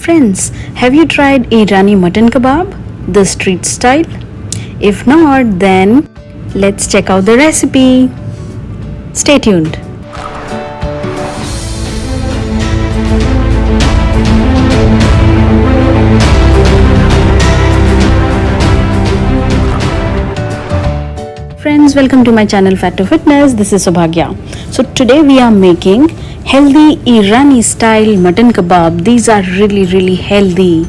Friends, have you tried Irani mutton kebab, the street style? If not, then let's check out the recipe. Stay tuned. Friends, welcome to my channel Fat to Fitness. This is Subhagya. So today we are making healthy Irani style mutton kebab. These are really healthy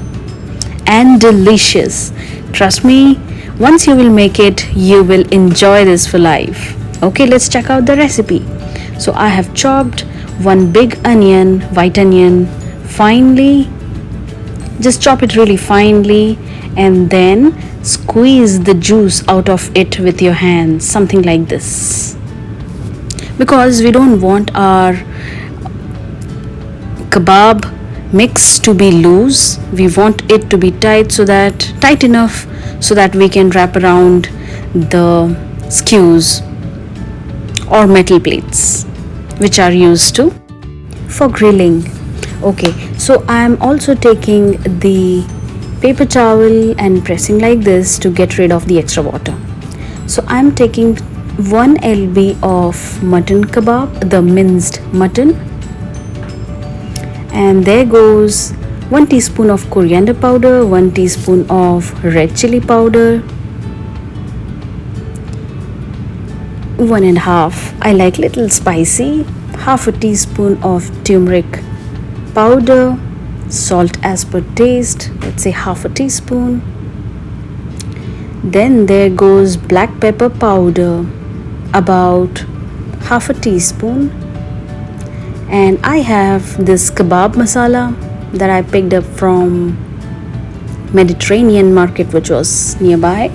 and delicious. Trust me, once you will make it, you will enjoy this for life. Okay, let's check out the recipe. So I have chopped one big onion, white onion, finely. Just chop it really finely and then squeeze the juice out of it with your hands, something like this, because we don't want our kebab mix to be loose. We want it to be tight enough so that we can wrap around the skews or metal plates which are used to for grilling. Okay, so I am also taking the paper towel and pressing like this to get rid of the extra water. So I'm taking 1 lb of mutton kebab, the minced mutton, and there goes 1 teaspoon of coriander powder, 1 teaspoon of red chili powder, 1.5, I like little spicy, half a teaspoon of turmeric powder, salt as per taste, let's say half a teaspoon. Then there goes black pepper powder, about half a teaspoon. And I have this kebab masala that I picked up from Mediterranean market, which was nearby.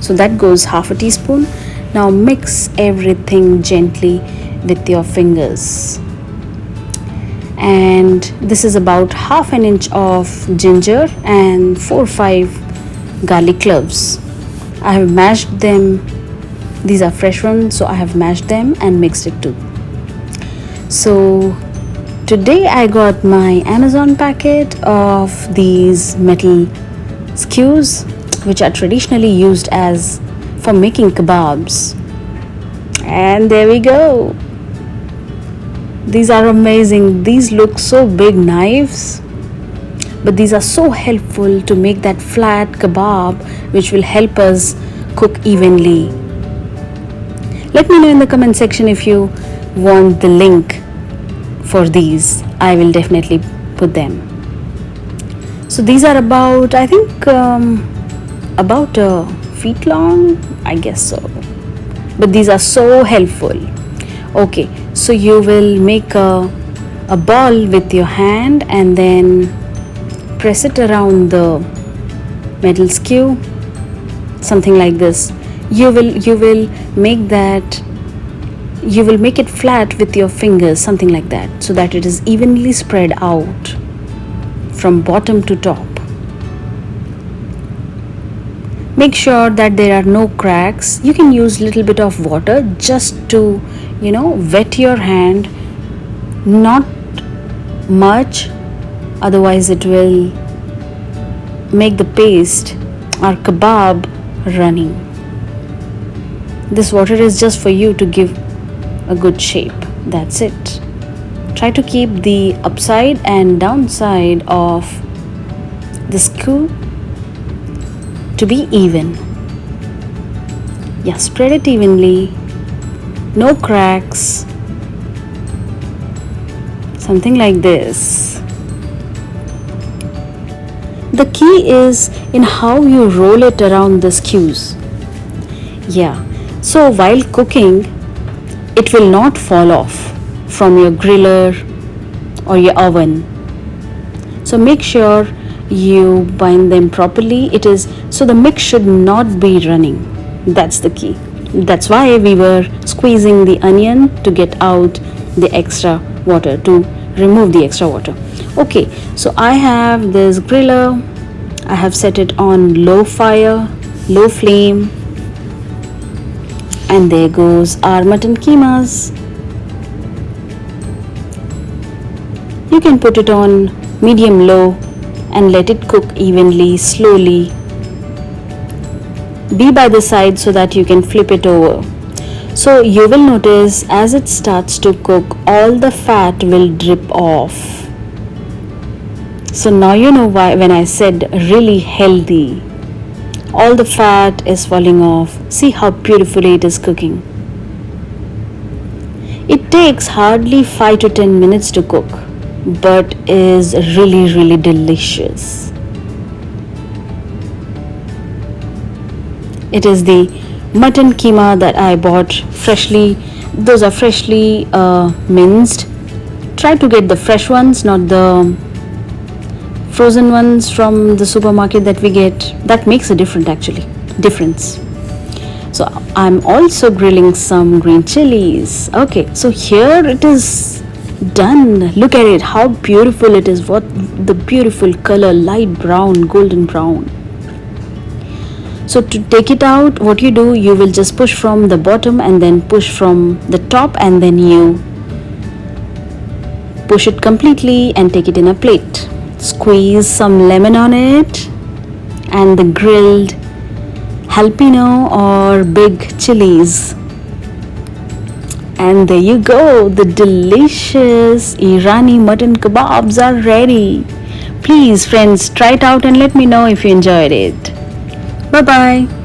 So that goes half a teaspoon. Now mix everything gently with your fingers. And this is about half an inch of ginger and 4 or 5 garlic cloves. I have mashed them. These are fresh ones, so I have mashed them and mixed it too. So today I got my Amazon packet of these metal skews, which are traditionally used as for making kebabs. And there we go. These are amazing. These look so big knives, but these are so helpful to make that flat kebab, which will help us cook evenly. Let me know in the comment section if you want the link for these. I will definitely put them. So these are about, I think, about a feet long, I guess so. But these are so helpful. Okay, so you will make a ball with your hand and then press it around the metal skew, something like this. You will make it flat with your fingers, something like that, so that it is evenly spread out from bottom to top. Make sure that there are no cracks. You can use little bit of water just to, wet your hand, not much, otherwise it will make the paste or kebab running. This water is just for you to give a good shape. That's it. Try to keep the upside and downside of the skew to be even. Yeah, spread it evenly, no cracks, something like this. The key is in how you roll it around the skews. Yeah, so while cooking, it will not fall off from your griller or your oven. So make sure you bind them properly. So the mix should not be running. That's the key. That's why we were squeezing the onion to get out the extra water, to remove the extra water. Okay, so I have this griller. I have set it on low flame, and there goes our mutton keemas. You can put it on medium low and let it cook evenly, slowly. Be by the side so that you can flip it over. So you will notice as it starts to cook, all the fat will drip off. So now you know why when I said really healthy. All the fat is falling off. See how beautifully it is cooking. It takes hardly 5 to 10 minutes to cook, but is really delicious. It is the mutton keema that I bought freshly. Those are freshly minced. Try to get the fresh ones, not the frozen ones from the supermarket that we get. That makes a difference. So I'm also grilling some green chilies. Okay, so here it is done. Look at it, how beautiful it is. What the beautiful color, light brown, golden brown. So to take it out, what you do, you will just push from the bottom and then push from the top, and then you push it completely and take it in a plate. Squeeze some lemon on it and the grilled jalapeno or big chilies. And there you go, the delicious Irani mutton kebabs are ready. Please friends, try it out and let me know if you enjoyed it. Bye bye.